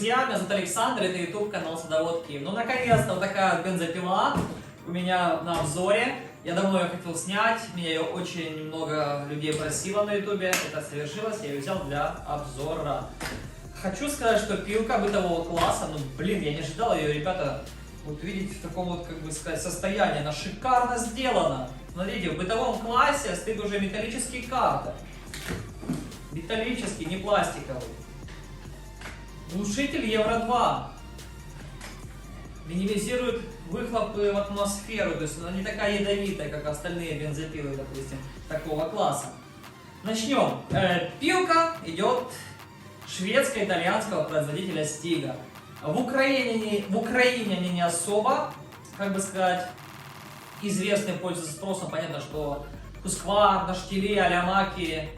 друзья, меня зовут Александр, это YouTube канал Садовод Киев. Ну, наконец-то вот такая бензопила у меня на обзоре. Я давно ее хотел снять, меня ее очень много людей просило на YouTube. Это совершилось, я ее взял для обзора. Хочу сказать, что пилка бытового класса, ну, блин, я не ожидал ее, ребята, вот видите, в таком вот, как бы сказать, состоянии. Она шикарно сделана. Смотрите, в бытовом классе стоит уже металлический картер. Металлический, не пластиковый. Глушитель Евро 2. Минимизирует выхлопы в атмосферу, то есть она не такая ядовитая, как остальные бензопилы, допустим, такого класса. Начнем. Пилка идет шведско-итальянского производителя Stiga. В Украине они не особо, как бы сказать, известны, пользуются спросом. Понятно, что Husqvarna, Штили, Алямаки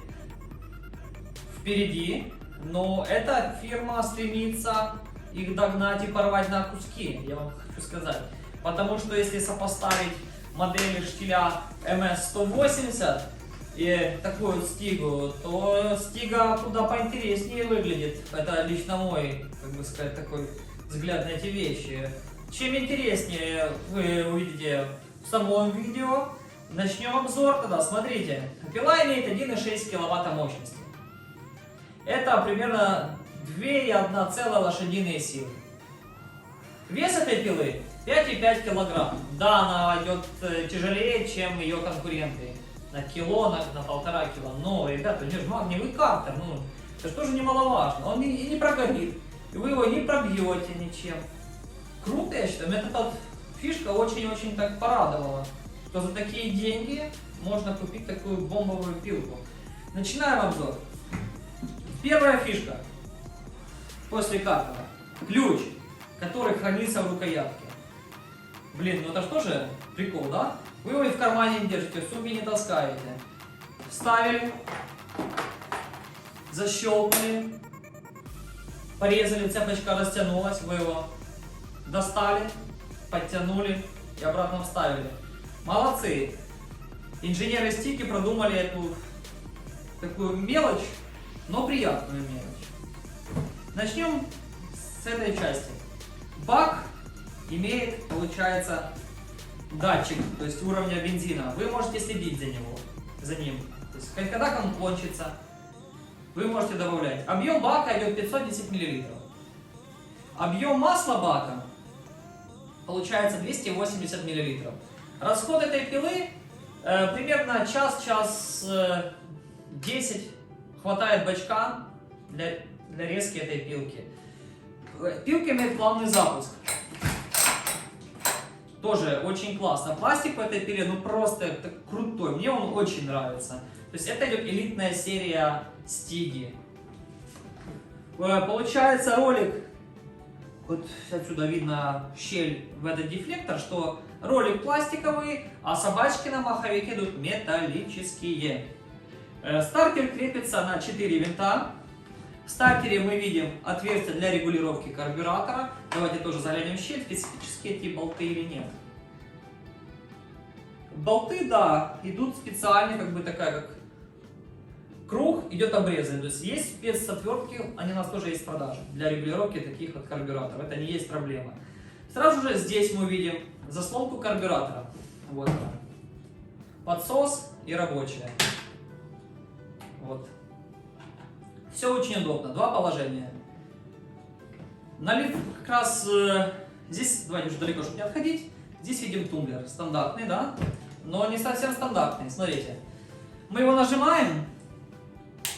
впереди, но эта фирма стремится их догнать и порвать на куски, я вам хочу сказать. Потому что если сопоставить модели штиля MS-180 и такую вот Стигу, то Стига куда поинтереснее выглядит. Это лично мой, как бы сказать, такой взгляд на эти вещи. Чем интереснее вы увидите в самом видео. Начнем обзор тогда. Смотрите, пила имеет 1,6 киловатта мощности. Это примерно 2,1 лошадиные силы. Вес этой пилы 5,5 килограмм. Да, она идет тяжелее, чем ее конкуренты. На кило, на 1,5 кило. Но, ребята, у нее же магниевый картер. Ну, это же тоже немаловажно. Он и не прогорит. И вы его не пробьете ничем. Круто, я считаю. Меня эта фишка очень-очень так порадовала. Что за такие деньги можно купить такую бомбовую пилку. Начинаем обзор. Первая фишка после картера. Ключ, который хранится в рукоятке. Блин, ну это что же прикол, да? Вы его и в кармане не держите, в сумке не таскаете. Вставили, защелкнули, порезали, цепочка растянулась, вы его достали, подтянули и обратно вставили. Молодцы! Инженеры Стиги продумали эту такую мелочь, но приятную мелочь. Начнем с этой части. Бак имеет, получается, датчик, то есть уровня бензина. Вы можете следить за ним. То есть, когда он кончится, вы можете добавлять. Объем бака идет 510 мл. Объем масла бака получается 280 мл. Расход этой пилы примерно час 10 хватает бачка для резки этой пилки. Пилка имеет плавный запуск. Тоже очень классно. Пластик в этой пиле, ну просто крутой. Мне он очень нравится. То есть это идет элитная серия Стиги. Получается ролик, вот отсюда видно щель в этот дефлектор, что ролик пластиковый, а собачки на маховике идут металлические. Стартер крепится на 4 винта. В стартере мы видим отверстие для регулировки карбюратора. Давайте тоже заглянем в щель, специфические эти болты или нет. Болты, да, идут специальные, как бы такая, как круг, идет обрезан. То есть спецотвертки, они у нас тоже есть в продаже для регулировки таких вот карбюраторов. Это не есть проблема. Сразу же здесь мы видим заслонку карбюратора. Вот она. Подсос и рабочая. Вот. Все очень удобно. Два положения. Налив как раз здесь, давайте уже далеко, чтобы не отходить. Здесь видим тумблер. Стандартный, да? Но не совсем стандартный. Смотрите. Мы его нажимаем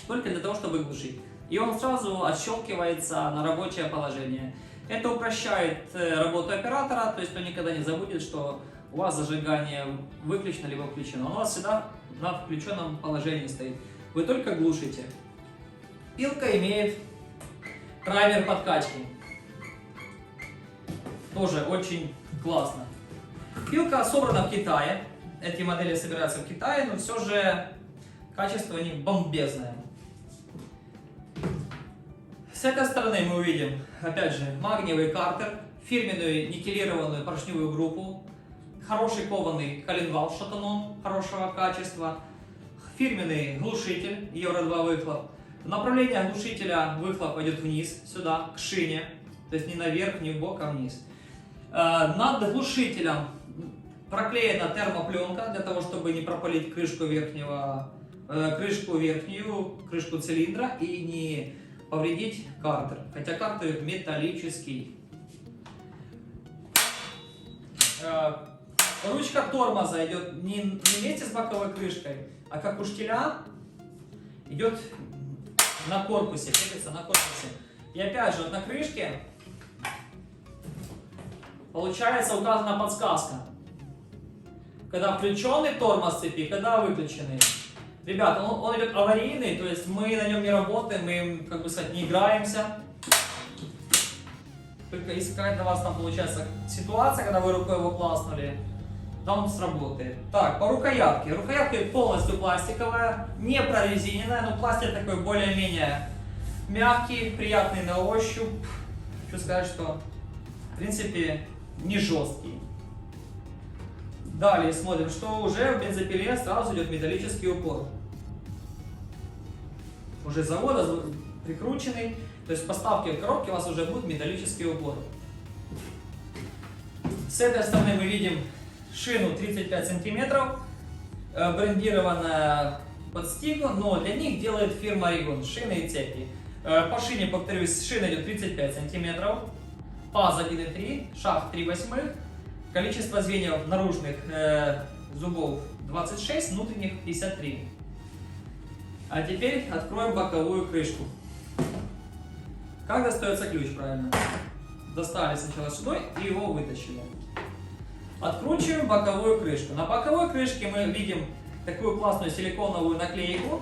только для того, чтобы глушить. И он сразу отщелкивается на рабочее положение. Это упрощает работу оператора, то есть он никогда не забудет, что у вас зажигание выключено либо включено. Он у вас всегда на включенном положении стоит. Вы только глушите. Пилка имеет таймер подкачки. Тоже очень классно. Пилка собрана в Китае. Эти модели собираются в Китае, но все же качество у них бомбезное. С этой стороны мы увидим, опять же, магниевый картер, фирменную никелированную поршневую группу, хороший кованый коленвал с шатуном хорошего качества, фирменный глушитель Евро 2 выхлоп. Направление глушителя выхлоп идет вниз, сюда, к шине. То есть ни наверх, ни в бок, а вниз. Над глушителем проклеена термопленка для того, чтобы не пропалить крышку верхнюю, крышку цилиндра и не повредить картер. Хотя картер металлический. Ручка тормоза идет не вместе с боковой крышкой, а как у штиля идет на корпусе, крепится на корпусе. И опять же, вот на крышке получается указана подсказка. Когда включенный тормоз цепи, когда выключенный. Ребята, он идет аварийный, то есть мы на нем не работаем, мы им, как бы сказать, не играемся. Только если какая-то у вас там получается ситуация, когда вы рукой его класнули, да, он сработает. Так, по рукоятке. Рукоятка полностью пластиковая, не прорезиненная, но пластик такой более-менее мягкий, приятный на ощупь. Хочу сказать, что в принципе не жесткий. Далее смотрим, что уже в бензопиле сразу идет металлический упор. Уже с завода прикрученный, то есть в поставке коробки у вас уже будет металлический упор. С этой стороны мы видим шину 35 сантиметров, брендированная под стигу, но для них делает фирма Орегон, шины и цепи. По шине, повторюсь, шина идет 35 сантиметров, паз 1,3, шаг 3/8, количество звеньев наружных зубов 26, внутренних 53. А теперь откроем боковую крышку. Как достается ключ, правильно? Достали сначала сюда и его вытащили. Откручиваем боковую крышку. На боковой крышке мы видим такую классную силиконовую наклейку.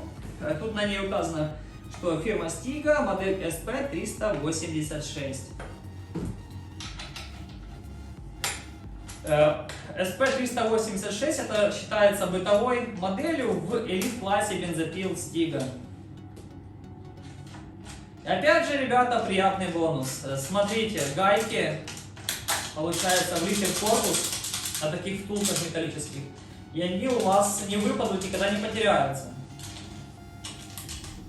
Тут на ней указано, что фирма Stiga, модель SP386. SP386 это считается бытовой моделью в элит-классе бензопил Stiga. И опять же, ребята, приятный бонус. Смотрите, гайки, получается, влиты в корпус на таких втулках металлических. И они у вас не выпадут, никогда не потеряются.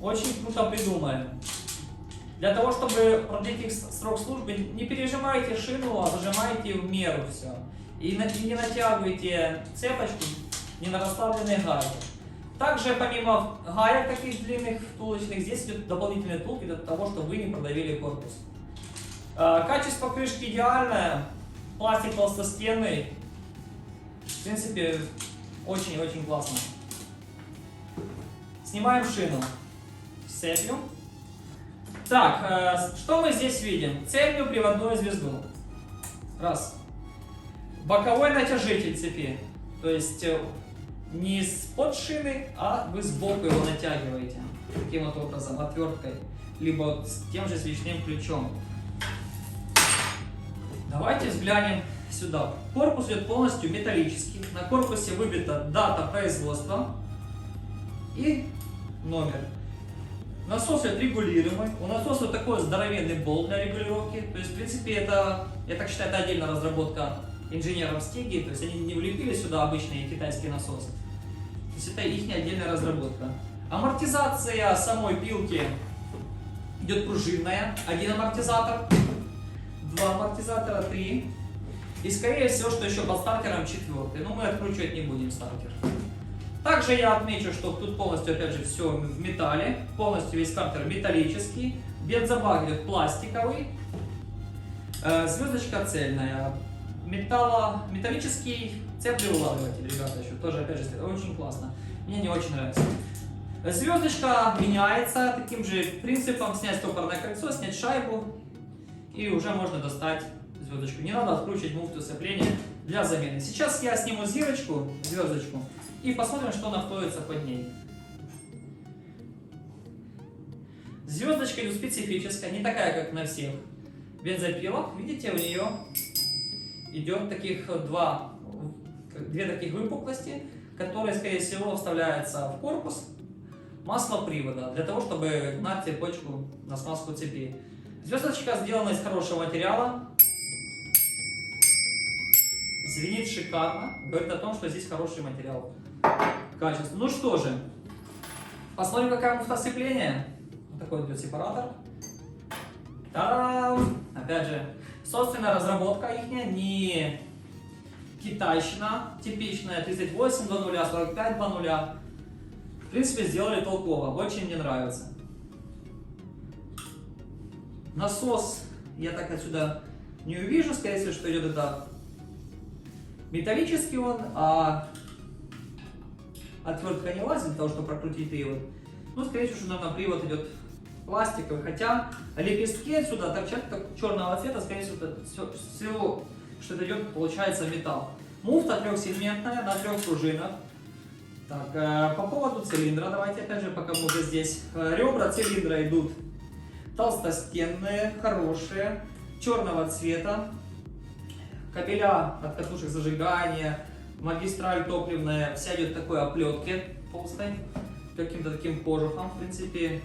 Очень круто придумали. Для того, чтобы продлить их срок службы, не пережимайте шину, а зажимайте в меру все. И не натягивайте цепочку не на расставленные гайки. Также помимо гаек таких длинных втулочных, здесь идут дополнительные втулки для того, чтобы вы не продавили корпус. Качество крышки идеальное, пластик толстостенный. В принципе, очень-очень классно. Снимаем шину с цепью. Так, что мы здесь видим? Цельную приводную звезду. Раз. Боковой натяжитель цепи. То есть не с-под шины, а вы сбоку его натягиваете. Таким вот образом, отверткой. Либо с тем же свечным ключом. Давайте взглянем сюда. Корпус идет полностью металлический. На корпусе выбита дата производства и номер. Насос регулируемый. У насоса такой здоровенный болт для регулировки. То есть, в принципе, это, я так считаю, это отдельная разработка инженеров Стиги. То есть, они не влепили сюда обычные китайские насосы. То есть, это их отдельная разработка. Амортизация самой пилки идет пружинная. Один амортизатор, два амортизатора, три. И, скорее всего, что еще под стартером четвертый. Но мы откручивать не будем стартер. Также я отмечу, что тут полностью, опять же, все в металле. Полностью весь картер металлический. Бензобак идет пластиковый. Звездочка цельная. Металлический цеплеуладыватель, ребята, еще тоже, опять же, очень классно. Мне не очень нравится. Звездочка меняется таким же принципом. Снять стопорное кольцо, снять шайбу. И уже можно достать звездочку. Не надо откручивать муфту сцепления для замены. Сейчас я сниму звездочку, и посмотрим, что находится под ней. Звездочка идет специфическая, не такая, как на всех бензопилах. Видите, у нее идет две таких выпуклости, которые, скорее всего, вставляются в корпус маслопривода, для того, чтобы гнать цепочку на смазку цепи. Звездочка сделана из хорошего материала. Звенит шикарно. Говорит о том, что здесь хороший материал. Качество. Ну что же, посмотрим, какая муфта сцепления. Вот такой идет сепаратор. Та-дам! Опять же, собственная разработка их, не китайщина, типичная 38 2.0, 45 2.0. В принципе, сделали толково, очень мне нравится. Насос я так отсюда не увижу, скорее всего, что идет это металлический он, а отвертка не лазит для того, чтобы прокрутить привод. Ну, скорее всего, что, наверное, привод идет пластиковый, хотя лепестки отсюда торчат черного цвета, скорее всего, что это идет, получается, металл. Муфта трехсегментная на 3 пружинах. Так, по поводу цилиндра, давайте опять же, пока мы уже здесь. Ребра цилиндра идут толстостенные, хорошие, черного цвета. Кабеля от катушек зажигания, магистраль топливная, вся идет в такой оплетке толстой, каким-то таким кожухом, в принципе.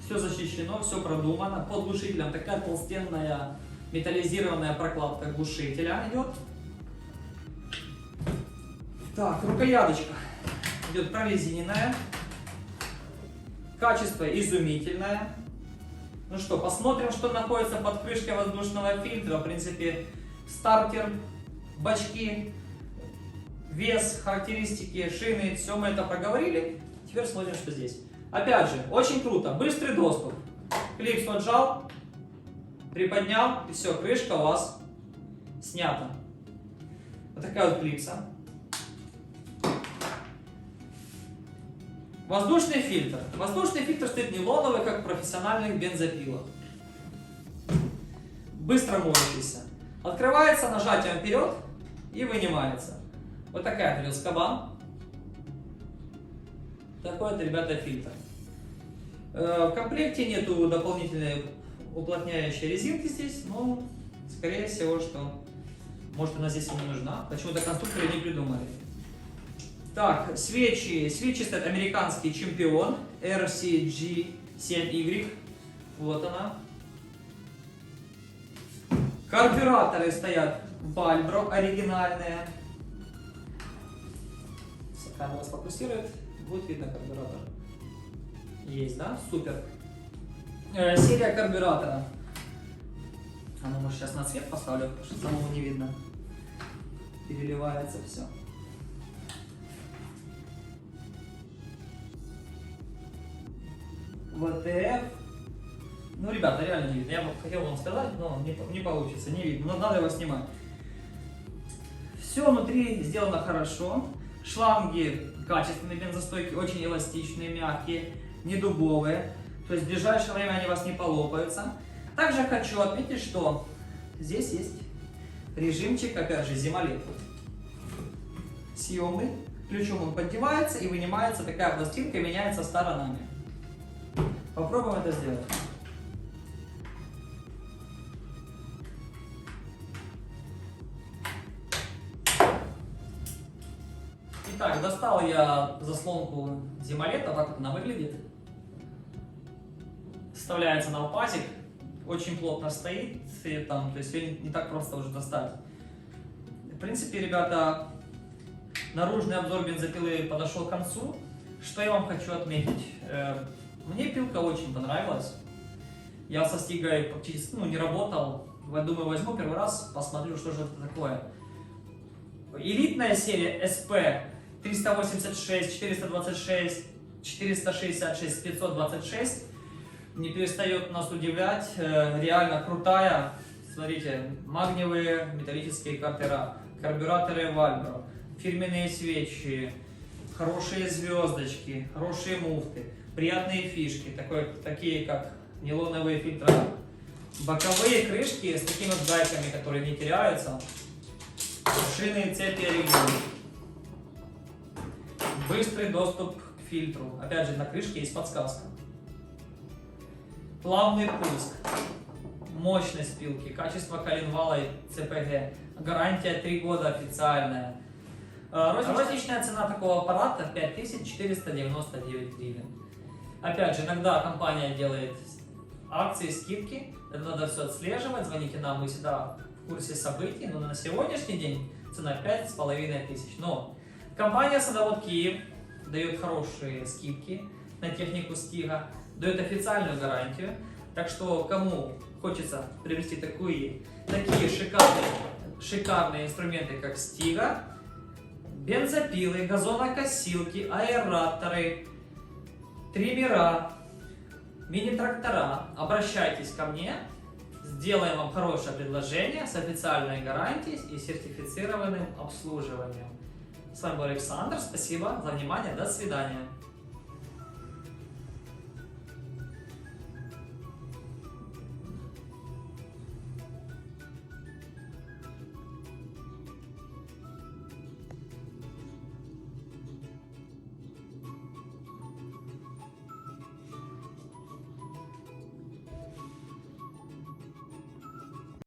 Все защищено, все продумано. Под глушителем такая толстенная металлизированная прокладка глушителя идет. Так, рукояточка идет прорезиненная. Качество изумительное. Ну что, посмотрим, что находится под крышкой воздушного фильтра. В принципе, стартер, бачки, вес, характеристики, шины, все мы это проговорили. Теперь смотрим, что здесь. Опять же, очень круто, быстрый доступ. Клипс отжал, приподнял, и все, крышка у вас снята. Вот такая вот клипса. Воздушный фильтр. Воздушный фильтр стоит нейлоновый, как в профессиональных бензопилах. Быстро моющийся. Открывается нажатием вперед и вынимается. Вот такая вот скоба. Такой вот, ребята, фильтр. В комплекте нету дополнительной уплотняющей резинки здесь, но скорее всего, что может она здесь и не нужна. Почему-то конструкторы не придумали. Так, свечи стоят американский чемпион RCG7Y. Вот она. Карбюраторы стоят Valbro оригинальные. Если камера сфокусирует, будет видно карбюратор. Есть, да? Супер. Серия карбюратора. А ну, может, сейчас на цвет поставлю, потому что самому не видно. Переливается все. ВТФ. Ну, ребята, реально не видно. Я бы хотел вам сказать, но не получится, не видно. Но надо его снимать. Все внутри сделано хорошо. Шланги качественные, бензостойкие, очень эластичные, мягкие, не дубовые. То есть в ближайшее время они у вас не полопаются. Также хочу отметить, что здесь есть режимчик, опять же, зимолет. Съемный. Ключом он поддевается и вынимается, такая пластинка и меняется сторонами. Попробуем это сделать. Итак, достал я заслонку зимолета, так вот она выглядит. Вставляется на пазик, очень плотно стоит, и там, то есть ее не так просто уже достать. В принципе, ребята, наружный обзор бензопилы подошел к концу. Что я вам хочу отметить? Мне пилка очень понравилась. Я со Стигой практически не работал. Я думаю, возьму первый раз, посмотрю, что же это такое. Элитная серия SP 386, 426, 466, 526 не перестает нас удивлять. Реально крутая. Смотрите, магниевые металлические картера, карбюраторы Valbro, фирменные свечи, хорошие звездочки, хорошие муфты, приятные фишки, такие как нейлоновые фильтра, боковые крышки с такими вот гайками, которые не теряются, шины цепи оригинальные, быстрый доступ к фильтру, опять же на крышке есть подсказка, плавный пуск, мощность пилки, качество коленвала и ЦПГ, гарантия 3 года официальная. Розничная цена такого аппарата 5499 гривен. Опять же, иногда компания делает акции, скидки, это надо все отслеживать, звоните нам, мы всегда в курсе событий, но на сегодняшний день цена 5500. Но компания Садовод Киев дает хорошие скидки на технику Стига, дает официальную гарантию, так что кому хочется приобрести такие шикарные инструменты, как стига, бензопилы, газонокосилки, аэраторы, триммера, мини-трактора, обращайтесь ко мне, сделаем вам хорошее предложение с официальной гарантией и сертифицированным обслуживанием. С вами был Александр, спасибо за внимание, до свидания.